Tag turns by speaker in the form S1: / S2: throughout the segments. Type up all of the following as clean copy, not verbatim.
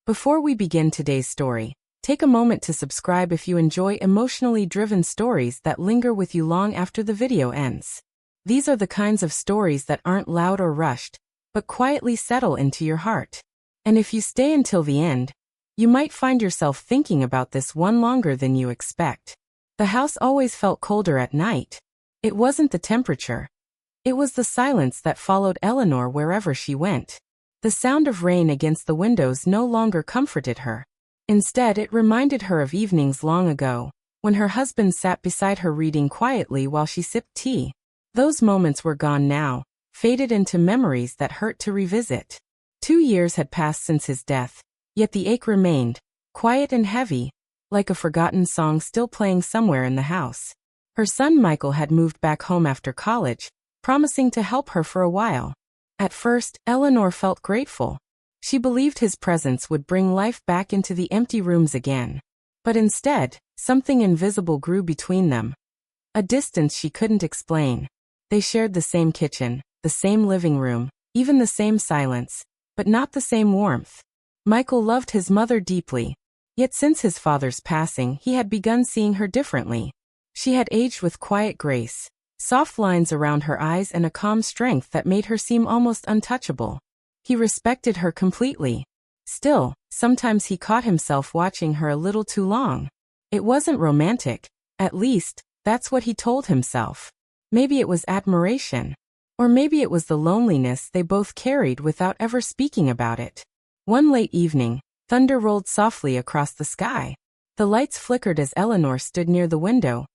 S1: Before we begin today's story, take a moment to subscribe if you enjoy emotionally driven stories that linger with you long after the video ends. These are the kinds of stories that aren't loud or rushed, but quietly settle into your heart. And if you stay until the end, you might find yourself thinking about this one longer than you expect. The house always felt colder at night. It wasn't the temperature. It was the silence that followed Eleanor wherever she went. The sound of rain against the windows no longer comforted her. Instead, it reminded her of evenings long ago, when her husband sat beside her reading quietly while she sipped tea. Those moments were gone now, faded into memories that hurt to revisit. 2 years had passed since his death, yet the ache remained, quiet and heavy, like a forgotten song still playing somewhere in the house. Her son Michael had moved back home after college, promising to help her for a while. At first, Eleanor felt grateful. She believed his presence would bring life back into the empty rooms again. But instead, something invisible grew between them. A distance she couldn't explain. They shared the same kitchen, the same living room, even the same silence, but not the same warmth. Michael loved his mother deeply, yet since his father's passing he had begun seeing her differently. She had aged with quiet grace, soft lines around her eyes and a calm strength that made her seem almost untouchable. He respected her completely. Still, sometimes he caught himself watching her a little too long. It wasn't romantic, at least, that's what he told himself. Maybe it was admiration. Or maybe it was the loneliness they both carried without ever speaking about it. One late evening, thunder rolled softly across the sky. The lights flickered as Eleanor stood near the window,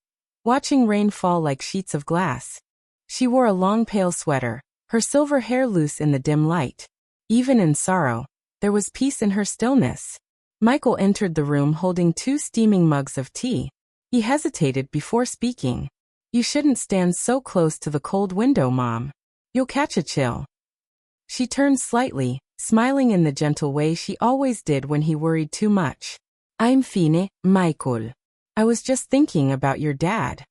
S1: watching rain fall like sheets of glass. She wore a long pale sweater, her silver hair loose in the dim light. Even in sorrow, there was peace in her stillness. Michael entered the room holding 2 steaming mugs of tea. He hesitated before speaking. "You shouldn't stand so close to the cold window, Mom. You'll catch a chill." She turned slightly, smiling in the gentle way she always did when he worried too much. "I'm fine, Michael. I was just thinking about your dad."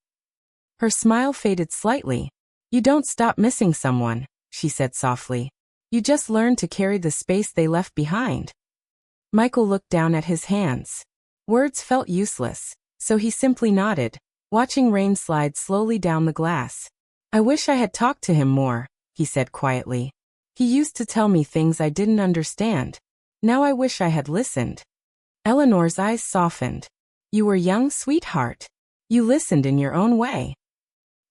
S1: Her smile faded slightly. "You don't stop missing someone," she said softly. "You just learn to carry the space they left behind." Michael looked down at his hands. Words felt useless, so he simply nodded, watching rain slide slowly down the glass. "I wish I had talked to him more," he said quietly. "He used to tell me things I didn't understand. Now I wish I had listened." Eleanor's eyes softened. "You were young, sweetheart. You listened in your own way."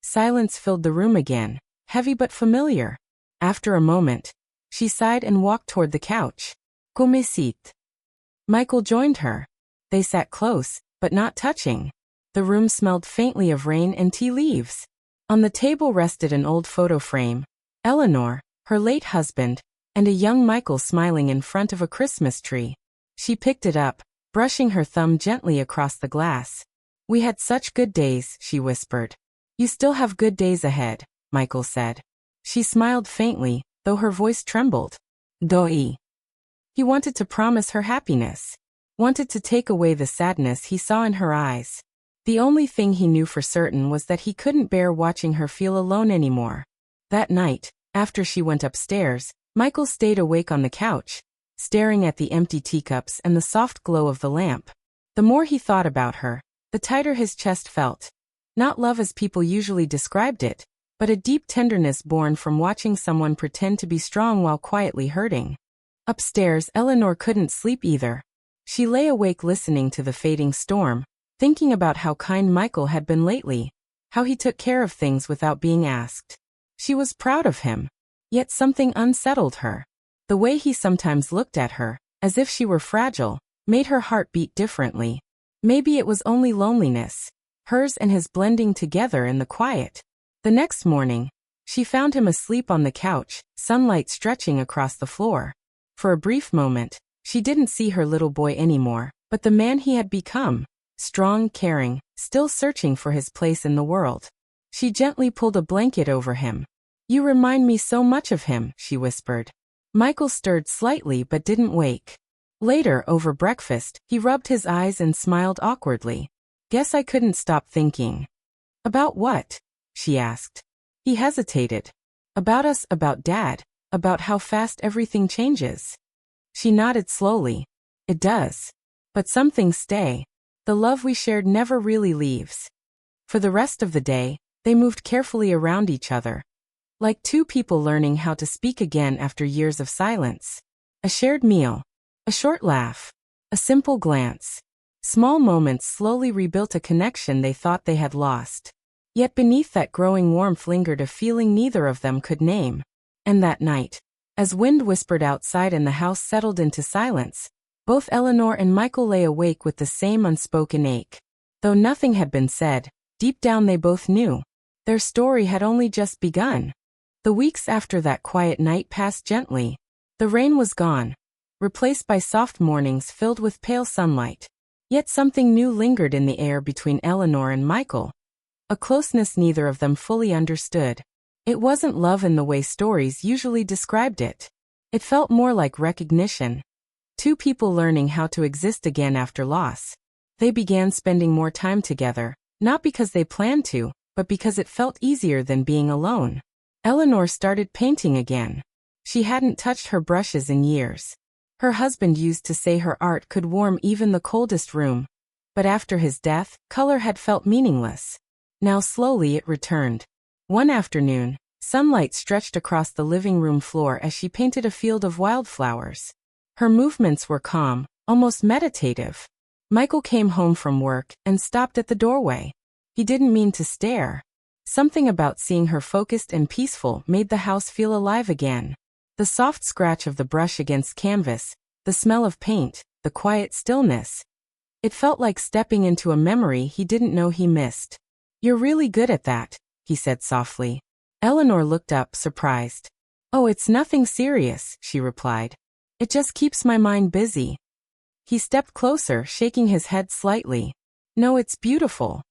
S1: Silence filled the room again, heavy but familiar. After a moment, she sighed and walked toward the couch. "Come sit." Michael joined her. They sat close, but not touching. The room smelled faintly of rain and tea leaves. On the table rested an old photo frame. Eleanor, her late husband, and a young Michael smiling in front of a Christmas tree. She picked it up, brushing her thumb gently across the glass. "We had such good days," she whispered. "You still have good days ahead," Michael said. She smiled faintly, though her voice trembled. Doi. He wanted to promise her happiness. Wanted to take away the sadness he saw in her eyes. The only thing he knew for certain was that he couldn't bear watching her feel alone anymore. That night, after she went upstairs, Michael stayed awake on the couch, staring at the empty teacups and the soft glow of the lamp. The more he thought about her, the tighter his chest felt. Not love as people usually described it, but a deep tenderness born from watching someone pretend to be strong while quietly hurting. Upstairs, Eleanor couldn't sleep either. She lay awake listening to the fading storm, thinking about how kind Michael had been lately, how he took care of things without being asked. She was proud of him, yet something unsettled her. The way he sometimes looked at her, as if she were fragile, made her heart beat differently. Maybe it was only loneliness, hers and his blending together in the quiet. The next morning, she found him asleep on the couch, sunlight stretching across the floor. For a brief moment, she didn't see her little boy anymore, but the man he had become, strong, caring, still searching for his place in the world. She gently pulled a blanket over him. "You remind me so much of him," she whispered. Michael stirred slightly but didn't wake. Later, over breakfast, he rubbed his eyes and smiled awkwardly. "Guess I couldn't stop thinking." "About what?" she asked. He hesitated. "About us, about Dad, about how fast everything changes." She nodded slowly. It does. But some things stay. The love we shared never really leaves. For the rest of the day, they moved carefully around each other, like two people learning how to speak again after years of silence. A shared meal, a short laugh, a simple glance. Small moments slowly rebuilt a connection they thought they had lost. Yet beneath that growing warmth lingered a feeling neither of them could name. And that night, as wind whispered outside and the house settled into silence, both Eleanor and Michael lay awake with the same unspoken ache. Though nothing had been said, deep down they both knew. Their story had only just begun. The weeks after that quiet night passed gently. The rain was gone, replaced by soft mornings filled with pale sunlight. Yet something new lingered in the air between Eleanor and Michael. A closeness neither of them fully understood. It wasn't love in the way stories usually described it. It felt more like recognition. Two people learning how to exist again after loss. They began spending more time together, not because they planned to, but because it felt easier than being alone. Eleanor started painting again. She hadn't touched her brushes in years. Her husband used to say her art could warm even the coldest room. But after his death, color had felt meaningless. Now slowly it returned. One afternoon, sunlight stretched across the living room floor as she painted a field of wildflowers. Her movements were calm, almost meditative. Michael came home from work and stopped at the doorway. He didn't mean to stare. Something about seeing her focused and peaceful made the house feel alive again. The soft scratch of the brush against canvas, the smell of paint, the quiet stillness. It felt like stepping into a memory he didn't know he missed. "You're really good at that," he said softly. Eleanor looked up, surprised. "Oh, it's nothing serious," she replied. "It just keeps my mind busy." He stepped closer, shaking his head slightly. "No, it's beautiful."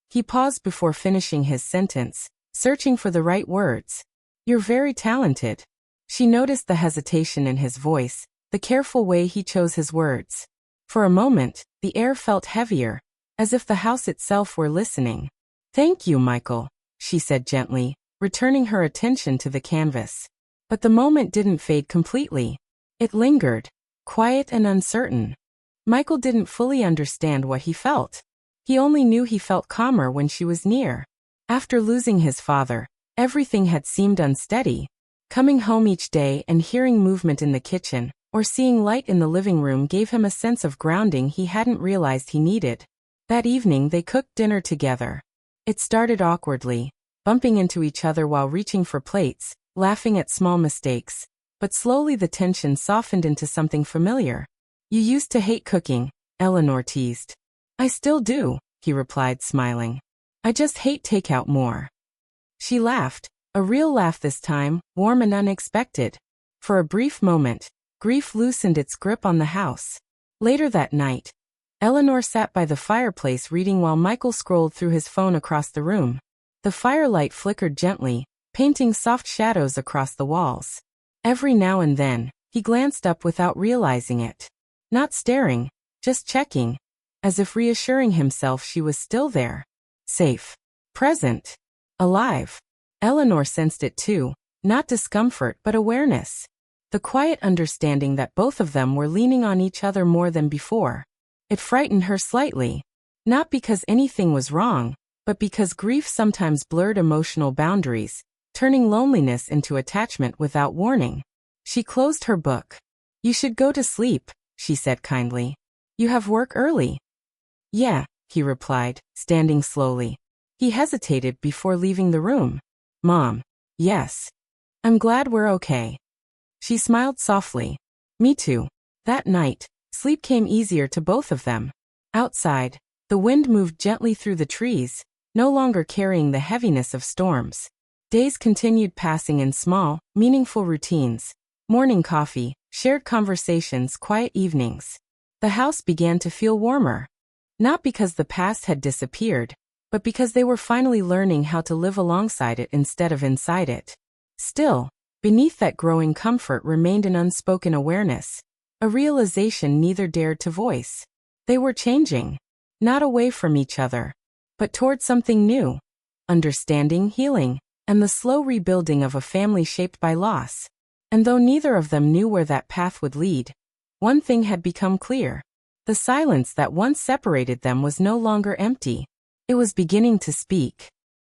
S1: He paused before finishing his sentence, searching for the right words. "You're very talented." She noticed the hesitation in his voice, the careful way he chose his words. For a moment, the air felt heavier, as if the house itself were listening. "Thank you, Michael," she said gently, returning her attention to the canvas. But the moment didn't fade completely. It lingered, quiet and uncertain. Michael didn't fully understand what he felt. He only knew he felt calmer when she was near. After losing his father, everything had seemed unsteady. Coming home each day and hearing movement in the kitchen, or seeing light in the living room gave him a sense of grounding he hadn't realized he needed. That evening they cooked dinner together. It started awkwardly, bumping into each other while reaching for plates, laughing at small mistakes. But slowly the tension softened into something familiar. "You used to hate cooking," Eleanor teased. "I still do," he replied, smiling. "I just hate takeout more." She laughed, a real laugh this time, warm and unexpected. For a brief moment, grief loosened its grip on the house. Later that night, Eleanor sat by the fireplace reading while Michael scrolled through his phone across the room. The firelight flickered gently, painting soft shadows across the walls. Every now and then, he glanced up without realizing it. Not staring, just checking, as if reassuring himself she was still there. Safe. Present. Alive. Eleanor sensed it too, not discomfort but awareness. The quiet understanding that both of them were leaning on each other more than before. It frightened her slightly. Not because anything was wrong, but because grief sometimes blurred emotional boundaries, turning loneliness into attachment without warning. She closed her book. "You should go to sleep," she said kindly. "You have work early." "Yeah," he replied, standing slowly. He hesitated before leaving the room. "Mom." "Yes. I'm glad we're okay." She smiled softly. "Me too." That night, sleep came easier to both of them. Outside, the wind moved gently through the trees, no longer carrying the heaviness of storms. Days continued passing in small, meaningful routines. Morning coffee, shared conversations, quiet evenings. The house began to feel warmer. Not because the past had disappeared, but because they were finally learning how to live alongside it instead of inside it. Still, beneath that growing comfort remained an unspoken awareness, a realization neither dared to voice. They were changing, not away from each other, but toward something new. Understanding, healing, and the slow rebuilding of a family shaped by loss. And though neither of them knew where that path would lead, One thing had become clear. The silence that once separated them was no longer empty. It was beginning to speak.